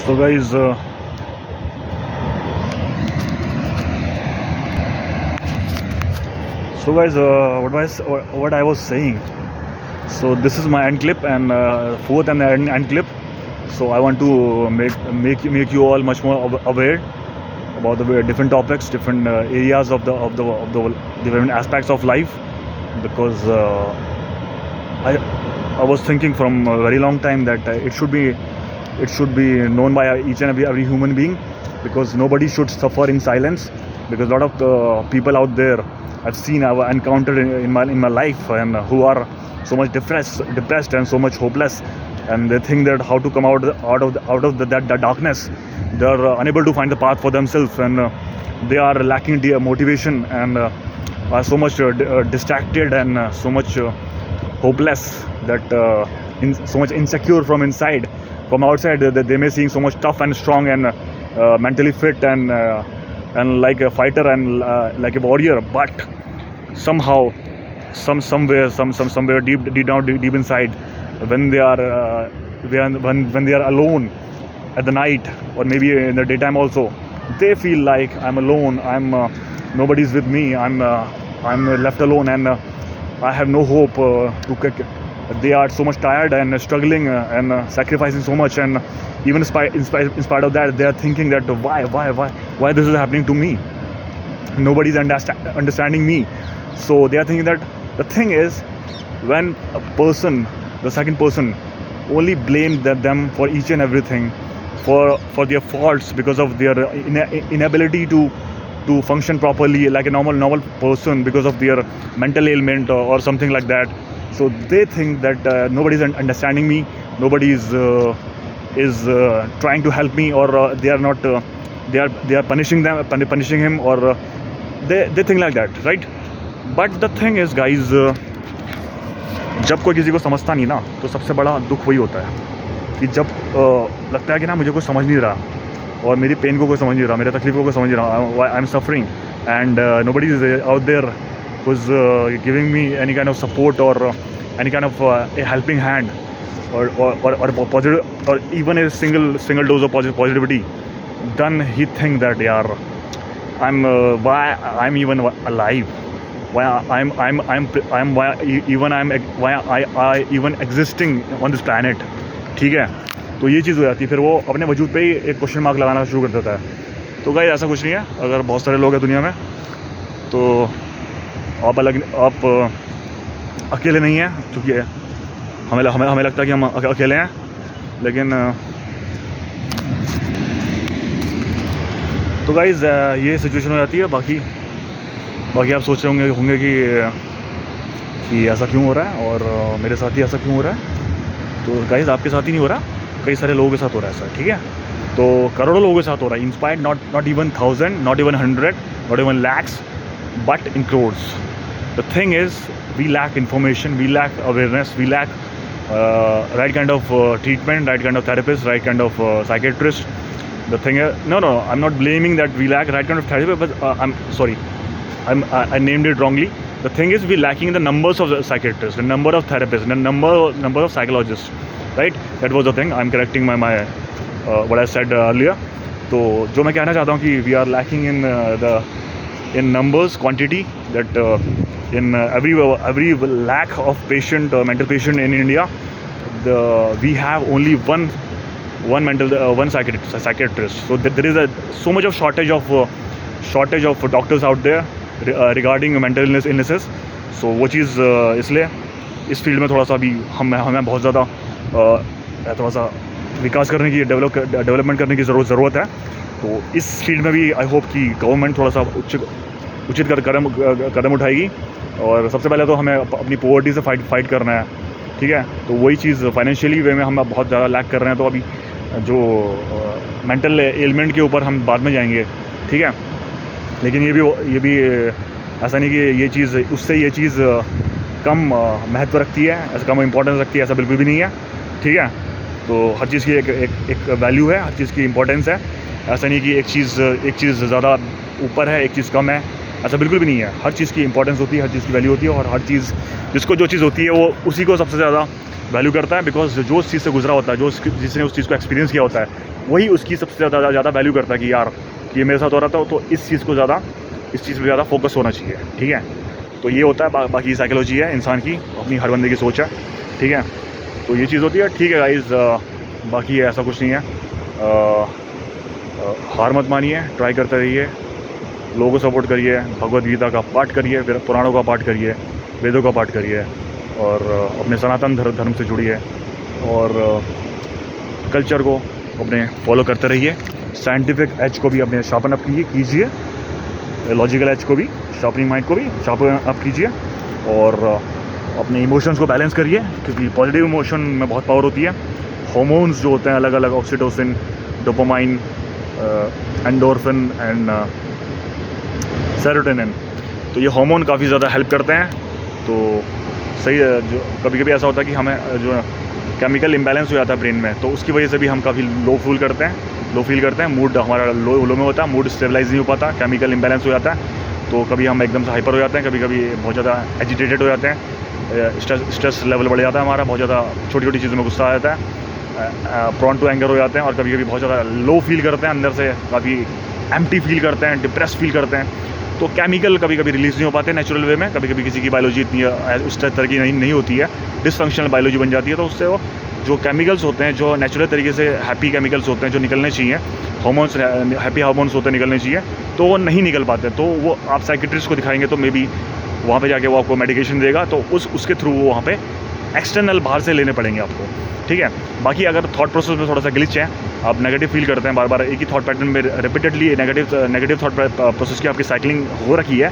So guys, what I was saying. So this is my end clip and fourth and end clip. So I want to make you all much more aware about the different topics, different areas of the different aspects of life, because I I was thinking from a very long time that it should be known by each and every human being, because nobody should suffer in silence, because a lot of people out there I've encountered in my life, and who are so much depressed and so much hopeless, and they think that how to come out of that darkness. They are unable to find the path for themselves, and they are lacking motivation, and are so much distracted, and so much hopeless, that so much insecure from inside. From outside, they may seem so much tough and strong, and mentally fit, and like a fighter, and like a warrior, but somehow, somewhere deep inside, when they are when they are alone at the night, or maybe in the daytime also, they feel like I'm alone. Nobody's with me. I'm left alone, and I have no hope they are so much tired and struggling, and sacrificing so much, and even in spite of that, they are thinking that why this is happening to me. Nobody's understanding me. So they are thinking that the thing is, when the second person, only blame them for each and everything, for their faults, because of their inability to function properly like a normal person, because of their mental ailment, or something like that. So they think that nobody's understanding me, nobody is trying to help me, or they are not they are punishing him, or they think like that, right? But the thing is, guys, जब कोई किसी को समझता नहीं ना, तो सबसे बड़ा दुख वही होता है कि जब लगता है कि ना मुझे कोई समझ नहीं रहा, और मेरी पेन को कोई समझ नहीं रहा, मेरे तकलीफ़ों को समझ नहीं रहा, I am suffering, and nobody is out there who's giving me any kind of support, or any kind of a helping hand, or positive, or even a single dose of positivity. Then he think that, yaar, why I'm even alive, why I even existing on this planet. ठीक है, तो ये चीज़ हो जाती है, फिर वो अपने वजूद पे ही एक क्वेश्चन मार्क लगाना शुरू कर देता है. तो गाइस, ऐसा कुछ नहीं है. अगर बहुत सारे लोग हैं दुनिया में, तो आप अकेले नहीं हैं, क्योंकि हमें लगता है कि हम अकेले हैं, लेकिन तो गाइस, ये सिचुएशन हो जाती है. बाकी आप सोच रहे होंगे कि ऐसा क्यों हो रहा है, और मेरे साथ ही ऐसा क्यों हो रहा है. तो गाइस, आपके साथ ही नहीं हो रहा, कई सारे लोगों के साथ हो रहा है ऐसा, ठीक है. तो करोड़ों लोगों के साथ हो रहा है, inspired, not even 1000, not even 100, not even lakhs, but in crores. The thing is, we lack information, we lack awareness, we lack right kind of treatment, right kind of therapist, right kind of psychiatrist. The thing is, no, I'm not blaming that we lack right kind of therapist, but I'm sorry, I named it wrongly. The thing is, we're lacking in the numbers of the psychiatrists, the number of therapists, the number of psychologists, right? That was the thing. I'm correcting my what I said earlier. तो जो मैं कहना चाहता हूँ कि we are lacking in numbers, quantity, that in every lakh of mental patient in India, we have only one psychiatrist. So there is so much of shortage of doctors out there regarding mental illnesses. So वो चीज़ इसलिए इस field में थोड़ा सा अभी हमें बहुत ज़्यादा थोड़ा सा विकास करने की, डेवलपमेंट करने की ज़रूरत है. तो इस फील्ड में भी आई होप कि गवर्नमेंट थोड़ा सा उचित कदम उठाएगी. और सबसे पहले तो हमें अपनी पॉवर्टी से फाइट करना है, ठीक है. तो वही चीज़ फाइनेंशियली वे में हम बहुत ज़्यादा लैक कर रहे हैं. तो अभी जो मेंटल एलिमेंट के ऊपर हम बाद में जाएंगे, ठीक है. लेकिन ये भी ऐसा नहीं कि ये चीज़ कम महत्व रखती है, ऐसा कम इम्पोर्टेंस रखती है, ऐसा बिल्कुल भी नहीं है, ठीक है. तो हर चीज़ की एक वैल्यू है, हर चीज़ की इम्पोर्टेंस है. ऐसा नहीं कि एक चीज़ ज़्यादा ऊपर है, एक चीज़ कम है, ऐसा बिल्कुल भी नहीं है। हर चीज़ की इंपॉर्टेंस होती है, हर चीज़ की वैल्यू होती है, और हर चीज़ जिसको जो चीज़ होती है वो उसी को सबसे ज़्यादा वैल्यू करता है, बिकॉज जो उस चीज़ से गुजरा होता है, जिसने उस चीज़ को एक्सपीरियंस किया होता है, वही उसकी सबसे ज़्यादा वैल्यू करता है कि यार ये मेरे साथ हो रहा था, तो इस चीज़ को ज़्यादा, इस चीज़ पर ज़्यादा फोकस होना चाहिए। ठीक है, तो ये होता है, बाकी साइकोलॉजी है इंसान की, अपनी हर बंदे की सोच है। ठीक है, तो ये चीज़ होती है। ठीक है गाइज़, बाकी ऐसा कुछ नहीं है। हार मत मानिए, ट्राई करते रहिए, लोगों को सपोर्ट करिए, भगवद गीता का पाठ करिए, पुराणों का पाठ करिए, वेदों का पाठ करिए, और अपने सनातन धर्म से जुड़िए, और कल्चर को अपने फॉलो करते रहिए। साइंटिफिक एज को भी अपने शार्पन अप कीजिए, लॉजिकल एज को भी, शार्पनिंग माइंड को भी शार्पन अप कीजिए, और अपने इमोशंस को बैलेंस करिए, क्योंकि पॉजिटिव इमोशन में बहुत पावर होती है। हार्मोन्स जो होते हैं अलग अलग, oxytocin, dopamine, endorphin and serotonin, तो ये हार्मोन काफ़ी ज़्यादा हेल्प करते हैं। तो सही है, जो कभी कभी ऐसा होता है कि हमें जो केमिकल इम्बैलेंस हो जाता है ब्रेन में, तो उसकी वजह से भी हम काफ़ी लो फील करते हैं, मूड हमारा लो में होता है, मूड स्टेबलाइज नहीं हो पाता, केमिकल इम्बैलेंस हो जाता है। तो कभी हम एकदम से हाइपर हो जाते हैं, कभी कभी बहुत ज़्यादा एजिटेटेड हो जाते हैं, स्ट्रेस लेवल बढ़ जाता है हमारा, बहुत ज़्यादा छोटी छोटी चीज़ों में गुस्सा आ जाता है, प्रॉन टू एंगर हो जाते हैं, और कभी कभी बहुत ज़्यादा लो फील करते हैं, अंदर से काफ़ी एम्प्टी फील करते हैं, डिप्रेस फील करते हैं। तो केमिकल कभी कभी रिलीज़ नहीं हो पाते नेचुरल वे में, कभी कभी किसी की बायोलॉजी इतनी उस तरह की नहीं होती है, डिसफंक्शनल बायोलॉजी बन जाती है, तो उससे वो जो केमिकल्स होते हैं, जो नेचुरल तरीके से हैप्पी केमिकल्स होते हैं जो निकलने चाहिए, हार्मोन्स, हैप्पी हार्मोन्स होते हैं निकलने चाहिए, तो वो नहीं निकल पाते। तो वो आप साइकियाट्रिस्ट को दिखाएंगे तो मे बी वहाँ पे जाके वो आपको मेडिकेशन देगा, तो उसके थ्रू वो वहाँ पे एक्सटर्नल बाहर से लेने पड़ेंगे आपको। ठीक है, बाकी अगर थॉट प्रोसेस में थोड़ा सा ग्लिच है, आप नेगेटिव फील करते हैं, बार बार एक ही थॉट पैटर्न में रिपीटेडली नेगेटिव थॉट प्रोसेस की आपकी साइकिलिंग हो रखी है,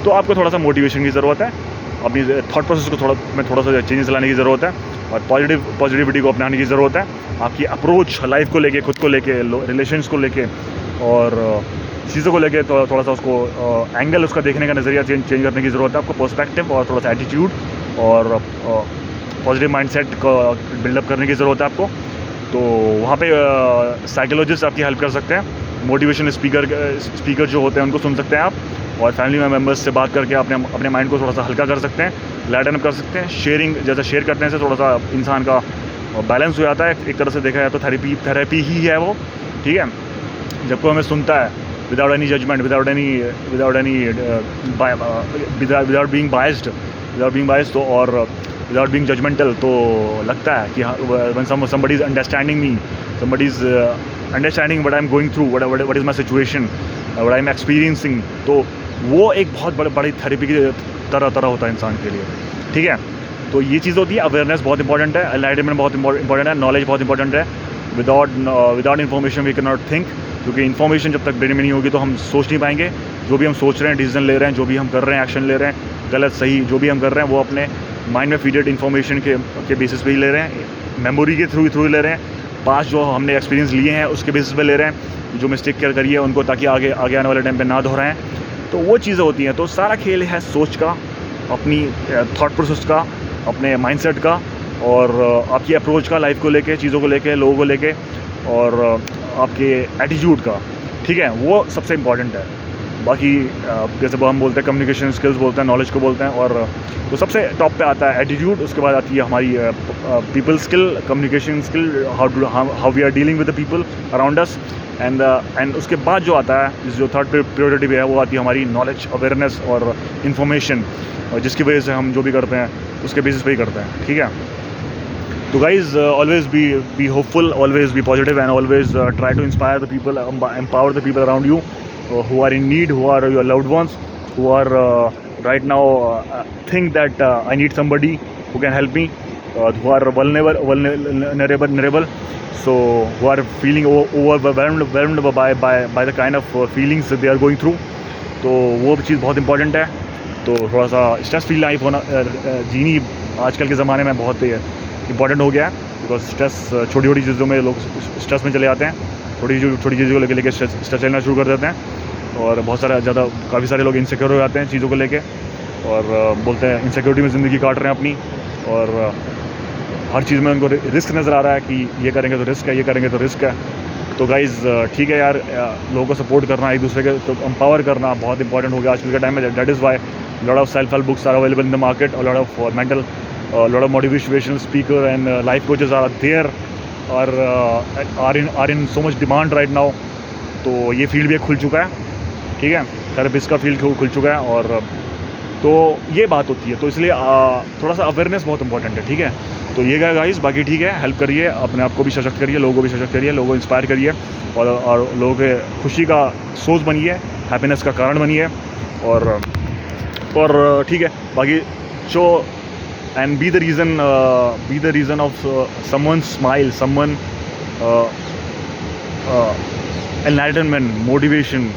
तो आपको थोड़ा सा मोटिवेशन की ज़रूरत है, अपनी थॉट प्रोसेस को थोड़ा सा चेंजेस लाने की ज़रूरत है, और पॉजिटिविटी को अपनाने की ज़रूरत है। आपकी अप्रोच लाइफ को लेके, खुद को लेके, रिलेशंस को लेके, और चीज़ों को लेके तो थोड़ा सा उसको एंगल, उसका देखने का नज़रिया चेंज करने की ज़रूरत है आपको, पर्सपेक्टिव और थोड़ा सा एटीट्यूड और पॉजिटिव माइंडसेट को बिल्डअप करने की ज़रूरत है आपको। तो वहाँ पे साइकोलॉजिस्ट आपकी हेल्प कर सकते हैं, मोटिवेशन स्पीकर जो होते हैं उनको सुन सकते हैं आप, और फैमिली मेम्बर्स से बात करके अपने माइंड को थोड़ा सा हल्का कर सकते हैं, लाइटन अप कर सकते हैं। शेयरिंग, जैसा शेयर करने से थोड़ा सा इंसान का बैलेंस हो जाता है, एक तरह से देखा जाए तो थेरेपी ही है वो। ठीक है, जब कोई हमें सुनता है without any judgement, without being biased, तो और विदाउट बीइंग जजमेंटल, तो लगता है कि when somebody is understanding me, somebody is understanding what I am going through, what is my situation, what I am experiencing, तो वो एक बहुत बड़ी थेरेपी की तरह होता है इंसान के लिए। ठीक है, तो ये चीज़ होती है। अवेयरनेस बहुत इंपॉर्टेंट है, एनलाइटमेंट बहुत इंपॉर्टेंट है, नॉलेज बहुत इंपॉर्टेंट है। Without information we can not think, क्योंकि इन्फॉर्मेशन जब तक ब्रेन में नहीं होगी तो हम सोच नहीं पाएंगे। जो भी हम सोच रहे हैं, डिसीजन ले रहे हैं, जो भी हम कर रहे हैं, एक्शन ले रहे हैं, गलत सही जो भी हम कर रहे हैं, वो अपने माइंड में फीडेड इन्फॉर्मेशन के बेसिस पे ही ले रहे हैं, मेमोरी के थ्रू ले रहे हैं, पास जो हमने एक्सपीरियंस लिए हैं उसके बेसिस पे ले रहे हैं, जो मिस्टेक करिए उनको, ताकि आगे आने वाले टाइम पे ना दोहराएं। तो वो चीज़ें होती हैं। तो सारा खेल है सोच का, अपनी थॉट प्रोसेस का, अपने माइंडसेट का, और आपकी अप्रोच का, लाइफ को लेके, चीज़ों को लेके, लोगों को लेके, और आपके एटीट्यूड का। ठीक है, वो सबसे इम्पॉर्टेंट है। बाकी जैसे हम बोलते हैं कम्युनिकेशन स्किल्स बोलते हैं, नॉलेज को बोलते हैं, और तो सबसे टॉप पे आता है एटीट्यूड, उसके बाद आती है हमारी people skill, communication skill, how we are dealing with the people around us, and उसके बाद जो आता है, जो थर्ड प्रायोरिटी पे है, वो आती है हमारी नॉलेज, अवेयरनेस और इन्फॉर्मेशन, और जिसकी वजह से हम जो भी करते हैं उसके बेसिस पे ही करते हैं। ठीक है, तो guys always be hopeful, always be positive, and always try to inspire the people, empower the people around you who are in need, who are your loved ones, who are right now think that I need somebody who can help me, who are vulnerable, so who are feeling overwhelmed by the kind of feelings that they are going through. तो वो चीज़ बहुत important है। तो थोड़ा सा stress free life होना जीनी आजकल के ज़माने में बहुत इंपॉर्टेंट हो गया है, बिकॉज स्ट्रेस, छोटी छोटी चीज़ों में लोग स्ट्रेस में चले जाते हैं, छोटी चीज़ों को लेके स्ट्रेस लेना शुरू कर देते हैं, और काफ़ी सारे लोग इनसिक्योर हो जाते हैं चीज़ों को लेके, और बोलते हैं इनसिक्योरिटी में ज़िंदगी काट रहे हैं अपनी, और हर चीज़ में उनको रिस्क नज़र आ रहा है कि ये करेंगे तो रिस्क है, ये करेंगे तो रिस्क है। तो गाइज़ ठीक है यार, लोगों को सपोर्ट करना, एक दूसरे के तो एम्पावर करना बहुत इंपॉर्टेंट हो गया आजकल के टाइम में. That is why lot of self help books are available in the market, और lot of mental, lot of motivational speaker and life coaches are there और are in so much demand right now. तो ये field भी खुल चुका है, ठीक है, थेरेपिस्ट का फील्ड खुल चुका है. और तो ये बात होती है, तो इसलिए थोड़ा सा अवेयरनेस बहुत इंपॉर्टेंट है, ठीक है. तो ये गया गाइस, बाकी ठीक है, हेल्प करिए, अपने आप को भी सशक्त करिए, लोगों को भी सशक्त करिए, लोगों को इंस्पायर करिए, और लोगों के खुशी का सोर्स बनिए, हैप्पीनेस का कारण बनिए. और ठीक है, बाकी show and be the reason of someone smile, someone enlightenment, motivation,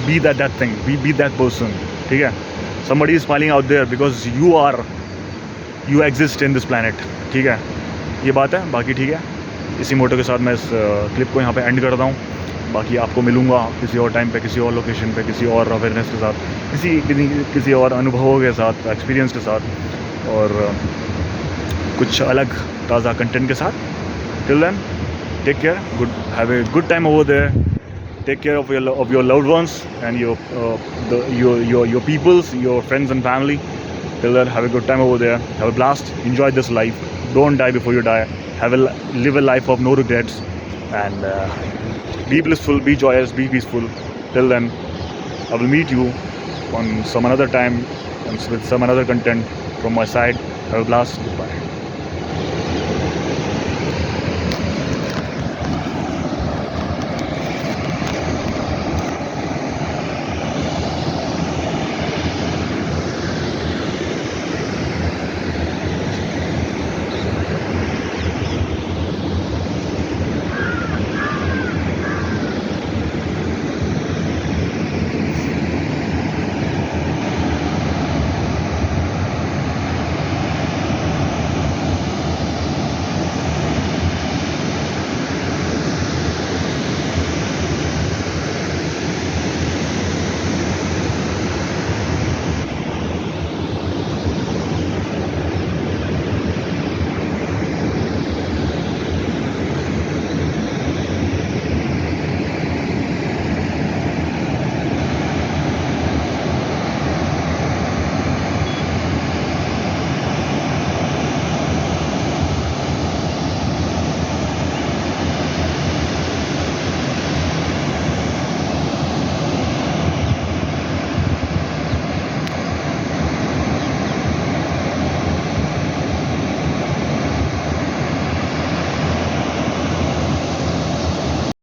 be that thing, be that person, ठीक है. somebody is smiling out there because you exist in this planet, ठीक है, ये बात है. बाकी ठीक है, इसी मोटो के साथ मैं इस क्लिप को यहाँ पे एंड करता हूँ. बाकी आपको मिलूँगा किसी और टाइम पे, किसी और लोकेशन पे, किसी और अवेयरनेस के साथ, किसी और अनुभवों के साथ, एक्सपीरियंस के साथ, और कुछ अलग ताज़ा कंटेंट के साथ. Till then, take care, have a good time over there. Take care of your loved ones and your peoples, your friends and family. Till then, have a good time over there. Have a blast. Enjoy this life. Don't die before you die. Live a life of no regrets, and be blissful, be joyous, be peaceful. Till then, I will meet you on some another time and with some another content from my side. Have a blast. Goodbye.